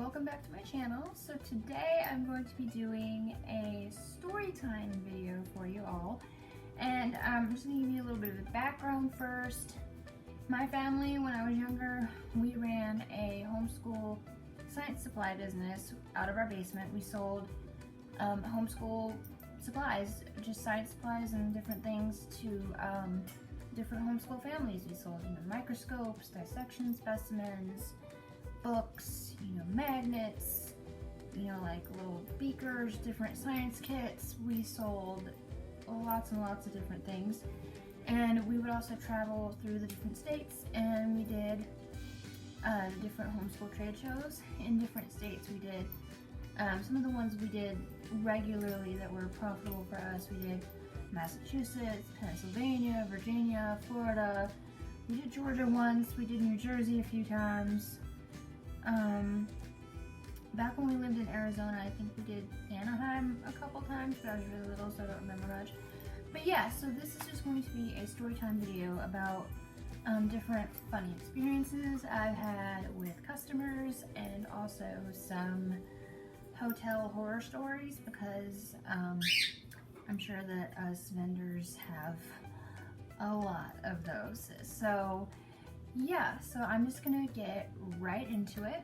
welcome back to my channel. So today I'm going to be doing a story time video for you all, and I'm just going to give you a little bit of a background first. My family, when I was younger, we ran a homeschool science supply business out of our basement. We sold homeschool supplies, just science supplies and different things to different homeschool families. We sold, microscopes, dissection specimens, books, magnets, like little beakers, different science kits. We sold lots and lots of different things. And we would also travel through the different states, and we did different homeschool trade shows in different states. We did some of the ones we did regularly that were profitable for us. We did Massachusetts, Pennsylvania, Virginia, Florida. We did Georgia once. We did New Jersey a few times. Back when we lived in Arizona, I think we did Anaheim a couple times, but I was really little, so I don't remember much. But yeah, so this is just going to be a story time video about different funny experiences I've had with customers, and also some hotel horror stories, because I'm sure that us vendors have a lot of those. So yeah, so I'm just gonna get right into it.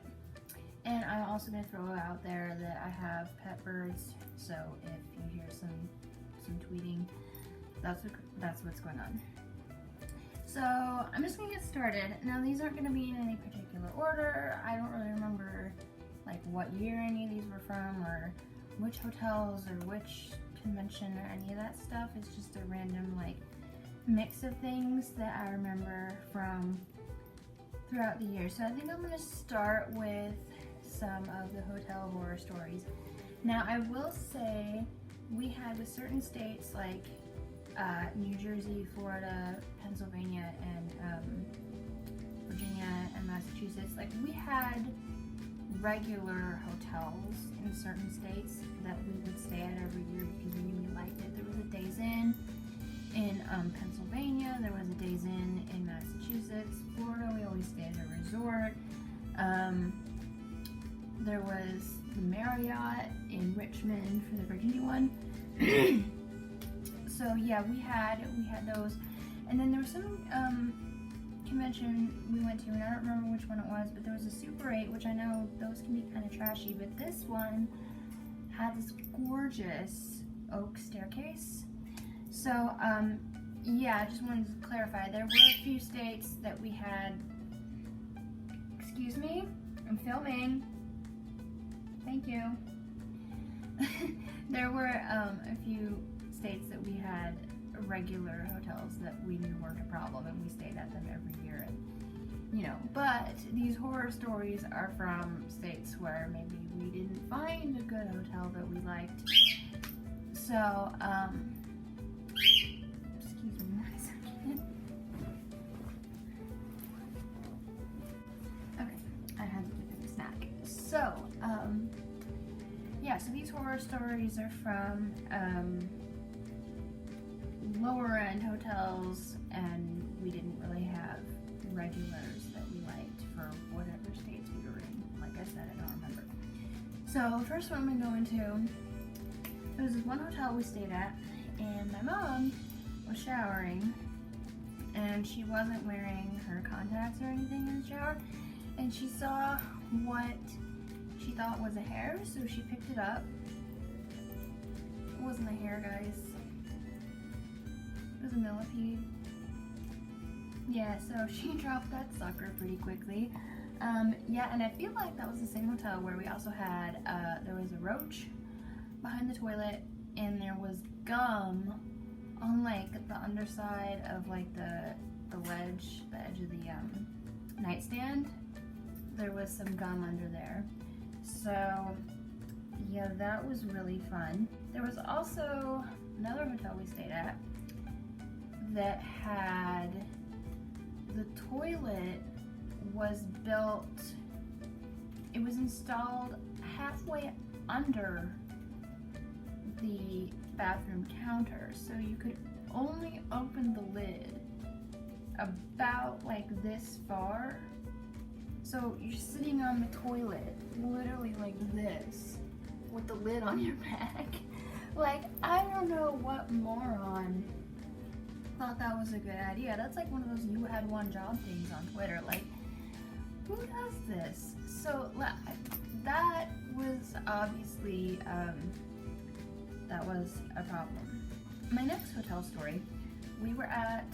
And I'm also gonna throw out there that I have pet birds, so if you hear some tweeting, that's what's going on. So I'm just gonna get started. Now these aren't gonna be in any particular order. I don't really remember like what year any of these were from, or which hotels, or which convention, or any of that stuff. It's just a random like mix of things that I remember from throughout the year. So I think I'm gonna start with some of the hotel horror stories. Now I will say we had with certain states like New Jersey, Florida, Pennsylvania, and Virginia and Massachusetts, like we had regular hotels in certain states that we would stay at every year because we knew we liked it. There was a Days Inn in Pennsylvania, there was a Days Inn in Massachusetts. Florida, we always stayed at a resort. There was the Marriott in Richmond for the Virginia one. So yeah, we had those. And then there was some convention we went to, and I don't remember which one it was, but there was a Super 8, which I know those can be kind of trashy, but this one had this gorgeous oak staircase. So yeah, I just wanted to clarify, there were a few states that we had, excuse me, I'm filming, thank you. There were a few states that we had regular hotels that we knew weren't a problem, and we stayed at them every year. And but these horror stories are from states where maybe we didn't find a good hotel that we liked. So excuse me 1 second. Okay, I had to give it a snack. So yeah, so these horror stories are from lower end hotels, and we didn't really have regulars that we liked for whatever states we were in. Like I said, I don't remember. So first one I'm going to go into, there was this one hotel we stayed at, and my mom was showering, and she wasn't wearing her contacts or anything in the shower, and she saw what she thought was a hair, so she picked it up. It wasn't a hair, guys. It was a millipede. Yeah, so she dropped that sucker pretty quickly. Yeah, and I feel like that was the same hotel where we also had, there was a roach behind the toilet, and there was gum on like the underside of like the edge of the nightstand. There was some gum under there. So yeah, that was really fun. There was also another hotel we stayed at that had, the toilet was built, it was installed halfway under the bathroom counter, so you could only open the lid about like this far So you're sitting on the toilet, literally like this, with the lid on your back. Like, I don't know what moron thought that was a good idea. That's like one of those you had one job things on Twitter. Like, who does this? So that was obviously, that was a problem. My next hotel story, we were at,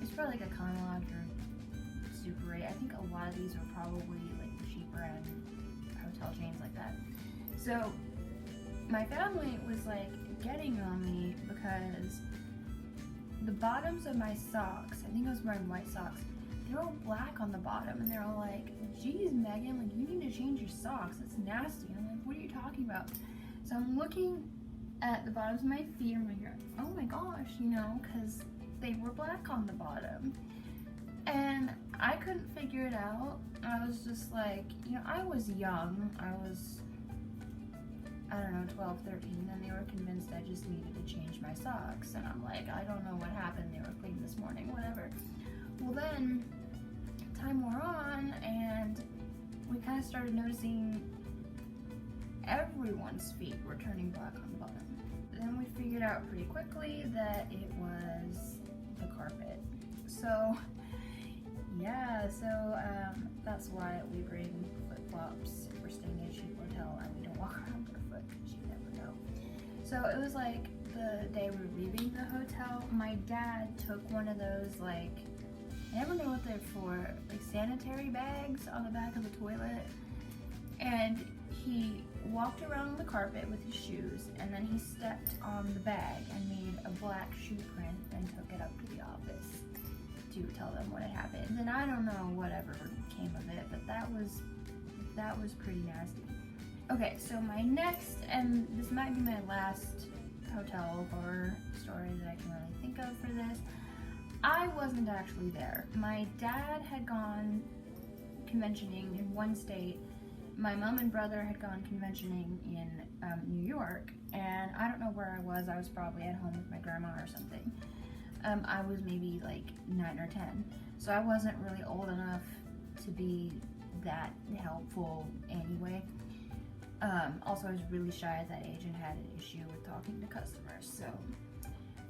it's probably like a Econo Lodge or Super 8. I think a lot of these were probably like the cheaper end hotel chains like that. So my family was like getting on me because the bottoms of my socks, I think I was wearing white socks, they're all black on the bottom, and they're all like, geez, Megan, like, you need to change your socks, it's nasty. And I'm like, what are you talking about? So I'm looking at the bottoms of my feet, and I'm like, oh my gosh, you know, because they were black on the bottom. And I couldn't figure it out. I was just like, you know, I was young. I was, I don't know, 12, 13, and they were convinced I just needed to change my socks. And I'm like, I don't know what happened. They were clean this morning, whatever. Well, then time wore on, and we kind of started noticing everyone's feet were turning black on the bottom. Then we figured out pretty quickly that it was the carpet. So yeah, so that's why we bring flip-flops if we're staying at a cheap hotel and we don't walk around barefoot, because you never know. So it was like the day we were leaving the hotel, my dad took one of those, like, I never know what they're for, like sanitary bags on the back of the toilet, and he walked around the carpet with his shoes, and then he stepped on the bag and made a black shoe print and took it up to the office to tell them what had happened. And I don't know whatever came of it, but that was pretty nasty. Okay, so my next, and this might be my last hotel horror story that I can really think of for this. I wasn't actually there. My dad had gone conventioning in one state. My mom and brother had gone conventioning in New York, and I don't know where I was. I was probably at home with my grandma or something. I was maybe like 9 or 10, so I wasn't really old enough to be that helpful anyway. Also, I was really shy at that age and had an issue with talking to customers. So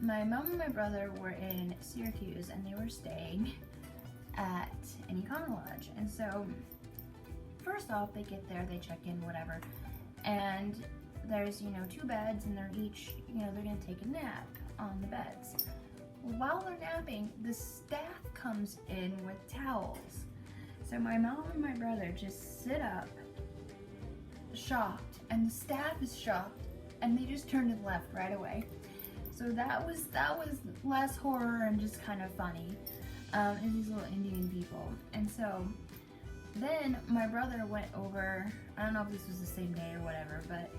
my mom and my brother were in Syracuse, and they were staying at an Econo Lodge. And so first off, they get there, they check in, whatever, and there's, you know, 2 beds, and they're each, you know, they're gonna take a nap on the beds. While they're napping, the staff comes in with towels. So my mom and my brother just sit up, shocked, and the staff is shocked, and they just turn to the left right away. So that was less horror and just kind of funny. And these little Indian people. And so then my brother went over, I don't know if this was the same day or whatever, but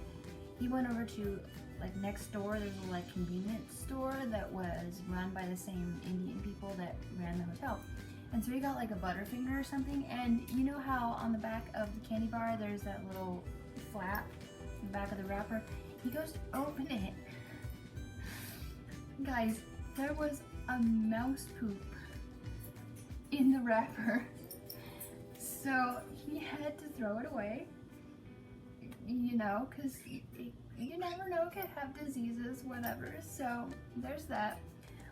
he went over to, like, next door, there's a like convenience store that was run by the same Indian people that ran the hotel. And so he got like a Butterfinger or something, and you know how on the back of the candy bar there's that little flap in the back of the wrapper? He goes to open it. Guys, there was a mouse poop in the wrapper. So he had to throw it away, you know, because you never know, it could have diseases, whatever. So there's that.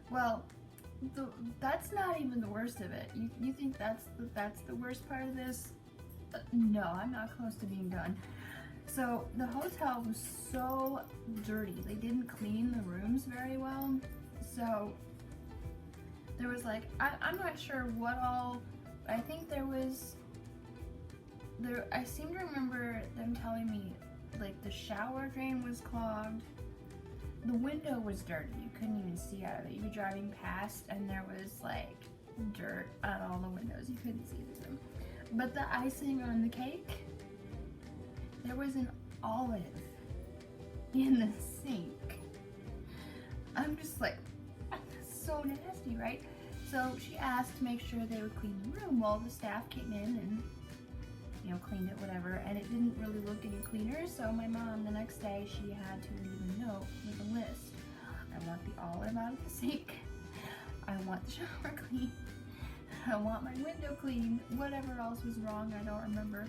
Well, that's not even the worst of it. You think that's the worst part of this? No, I'm not close to being done. So the hotel was so dirty. They didn't clean the rooms very well. So there was like, I'm not sure what all, but I think I seem to remember them telling me like the shower drain was clogged. The window was dirty. You couldn't even see out of it. You'd be driving past and there was like dirt on all the windows. You couldn't see through them. But the icing on the cake, there was an olive in the sink. I'm just like, that's so nasty, right? So she asked to make sure they would clean the room. Well, the staff came in and, you know, cleaned it, whatever, and it didn't really look any cleaner. So my mom, the next day, she had to leave a note with a list. I want the olive out of the sink. I want the shower clean. I want my window cleaned. Whatever else was wrong, I don't remember.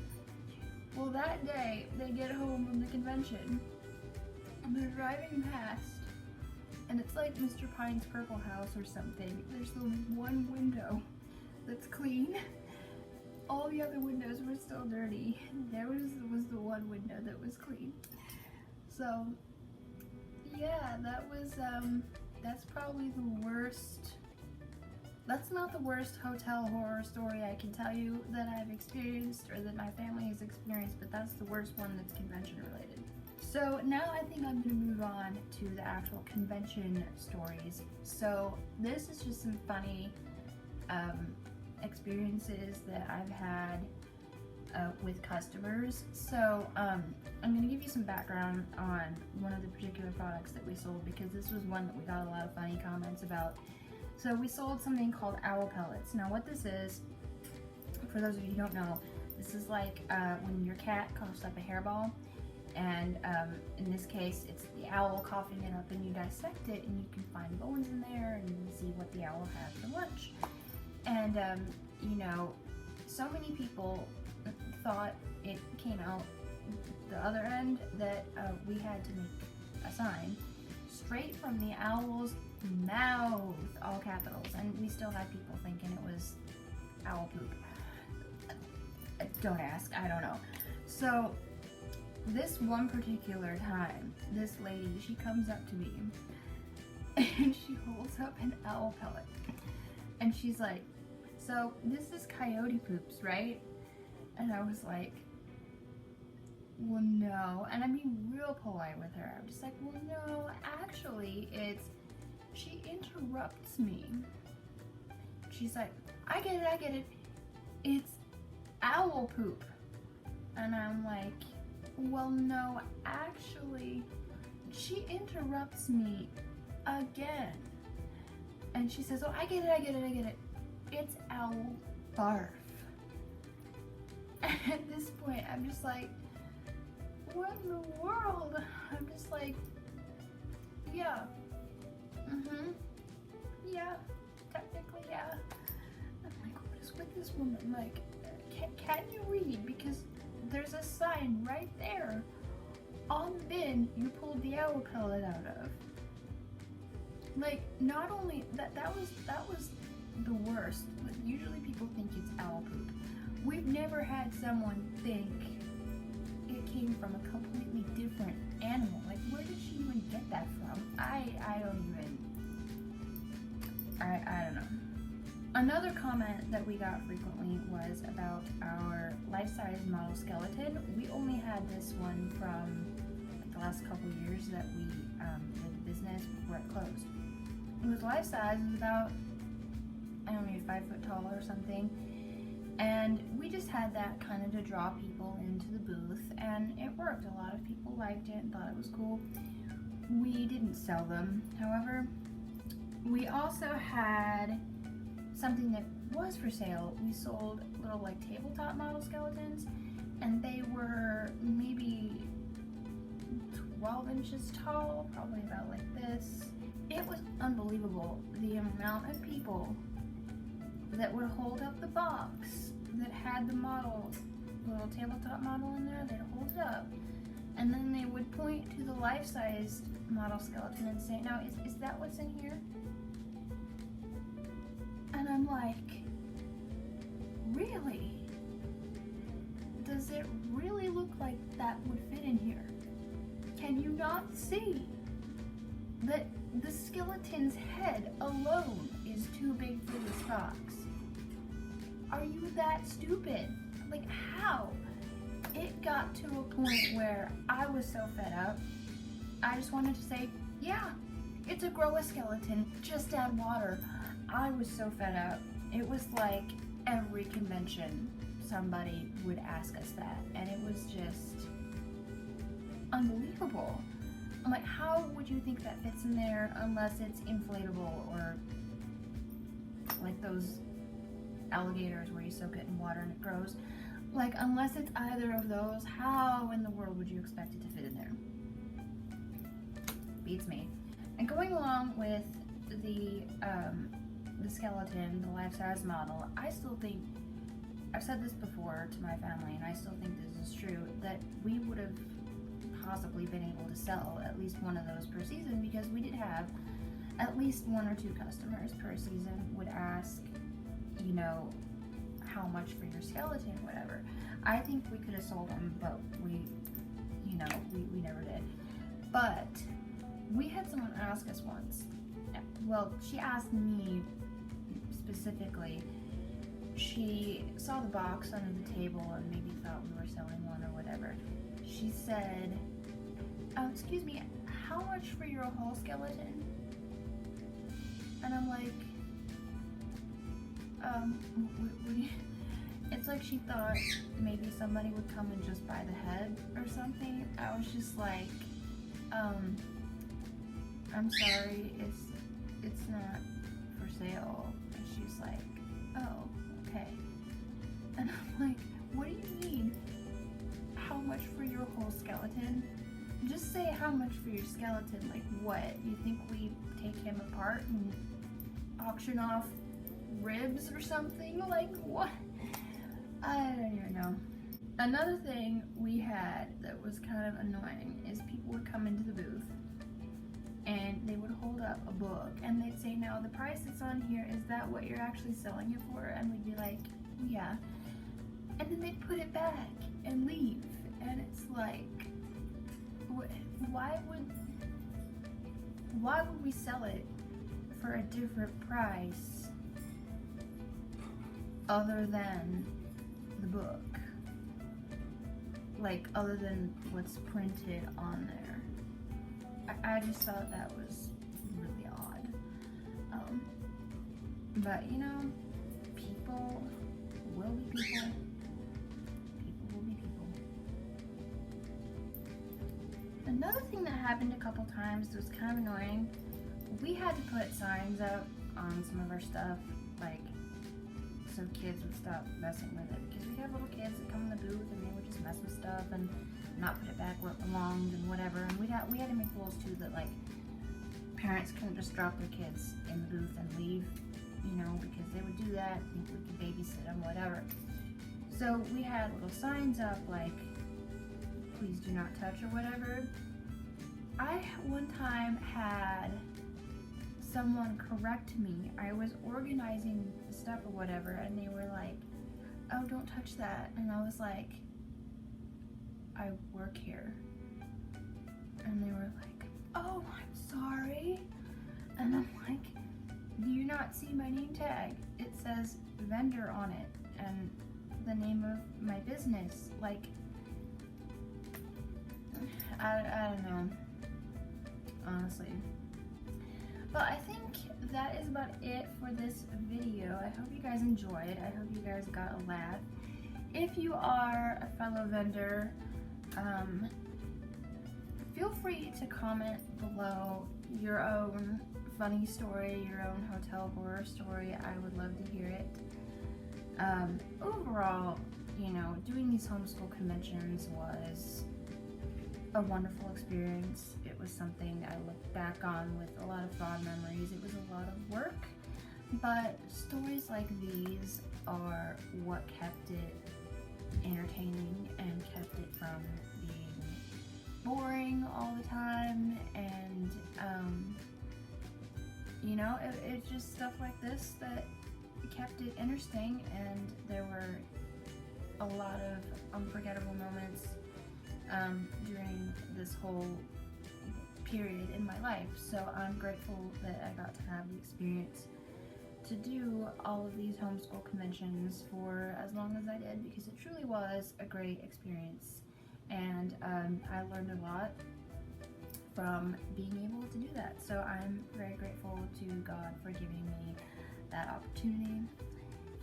Well, that day, they get home from the convention, and they're driving past, and it's like Mr. Pine's purple house or something. There's the one window that's clean. All the other windows were still dirty. There was the one window that was clean. So, yeah, that was, that's probably the worst. That's not the worst hotel horror story I can tell you that I've experienced or that my family has experienced, but that's the worst one that's convention related. So now I think I'm going to move on to the actual convention stories. So this is just some funny experiences that I've had with customers. So I'm going to give you some background on one of the particular products that we sold, because this was one that we got a lot of funny comments about. So we sold something called owl pellets. Now what this is, for those of you who don't know, this is like when your cat coughs up a hairball, and in this case it's the owl coughing it up, and you dissect it and you can find bones in there and you can see what the owl had for lunch. And you know, so many people thought it came out the other end that we had to make a sign straight from the owl's mouth, all capitals, and we still had people thinking it was owl poop. Don't ask, I don't know. So this one particular time, this lady, she comes up to me and she holds up an owl pellet and she's like, so this is coyote poops, right? And I was like, well, no. And I'm being real polite with her. I'm just like, well, no, actually, it's, she interrupts me. She's like, I get it. It's owl poop. And I'm like, well, no, actually, she interrupts me again. And she says, oh, I get it. It's owl barf. And at this point, I'm just like, what in the world? I'm just like, yeah. Yeah, technically, yeah. I'm like, what is with this woman? Like, can you read? Because there's a sign right there on the bin you pulled the owl pellet out of. Like, not only that was the worst. Like, usually people think it's owl poop. We've never had someone think it came from a completely different animal. Like, where did she even get that from? I don't know. Another comment that we got frequently was about our life-size model skeleton. We only had this one from the last couple years that we did the business before it closed. It was life-size, it was about, I don't know, 5 foot tall or something. And we just had that kind of to draw people into the booth, and it worked. A lot of people liked it and thought it was cool. We didn't sell them, however. We also had something that was for sale. We sold little like tabletop model skeletons, and they were maybe 12 inches tall, probably about like this. It was unbelievable the amount of people that would hold up the box that had the model, little tabletop model in there. They'd hold it up, and then they would point to the life-sized model skeleton and say, now is that what's in here? And I'm like, really? Does it really look like that would fit in here? Can you not see that the skeleton's head alone is too big for this box? Are you that stupid? Like, how? It got to a point where I was so fed up, I just wanted to say, yeah, it's a grow-a-skeleton, just add water. I was so fed up. It was like every convention somebody would ask us that, and it was just unbelievable. I'm like, how would you think that fits in there unless it's inflatable, or like those alligators where you soak it in water and it grows? Like, unless it's either of those, how in the world would you expect it to fit in there? Beats me. And going along with the the skeleton, the life-size model, I still think, I've said this before to my family, and I still think this is true, that we would have possibly been able to sell at least one of those per season, because we did have at least 1 or 2 customers per season would ask, you know, how much for your skeleton, whatever. I think we could have sold them, but we never did. But we had someone ask us once, well, she asked me specifically, she saw the box under the table and maybe thought we were selling one or whatever. She said, excuse me, how much for your whole skeleton? And I'm like, it's like she thought maybe somebody would come and just buy the head or something. I was just like, I'm sorry, it's not for sale. And she's like, oh, okay. And I'm like, what do you mean? How much for your whole skeleton? Just say how much for your skeleton. Like what? You think we take him apart and auction off ribs or something? Like what? I don't even know. Another thing we had that was kind of annoying is people would come into the booth and they would hold up a book and they'd say, now the price that's on here, is that what you're actually selling it for? And we'd be like, yeah. And then they'd put it back and leave. And it's like, why would we sell it for a different price other than the book? Like, other than what's printed on there. I just thought that was really odd. But you know, people will be people. People will be people. Another thing that happened a couple times that was kind of annoying, we had to put signs up on some of our stuff, like, so kids would stop messing with it, because we have little kids that come in the booth and they would just mess with stuff and not put it back where it belonged and whatever. And we had to make rules too that like parents couldn't just drop their kids in the booth and leave, you know, because they would do that, think we could babysit them, whatever. So we had little signs up like, please do not touch or whatever. I one time had someone correct me. I was organizing stuff or whatever and they were like, oh, don't touch that. And I was like, I work here. And they were like, oh, I'm sorry. And I'm like, do you not see my name tag? It says vendor on it and the name of my business. Like, I don't know, honestly. But I think that is about it for this video. I hope you guys enjoyed. I hope you guys got a laugh. If you are a fellow vendor, feel free to comment below your own funny story, your own hotel horror story. I would love to hear it. Overall, you know, doing these homeschool conventions was a wonderful experience. It was something I look back on with a lot of fond memories. It was a lot of work, but stories like these are what kept it entertaining and kept it from being boring all the time. And you know, it's just stuff like this that kept it interesting, and there were a lot of unforgettable moments during this whole period in my life. So I'm grateful that I got to have the experience to do all of these homeschool conventions for as long as I did, because it truly was a great experience. And I learned a lot from being able to do that. So I'm very grateful to God for giving me that opportunity.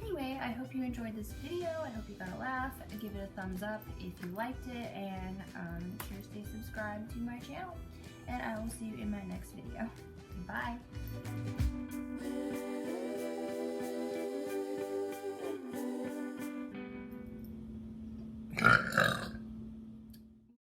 Anyway, I hope you enjoyed this video. I hope you got a laugh. Give it a thumbs up if you liked it, and make sure to stay subscribed to my channel. And I will see you in my next video. Bye!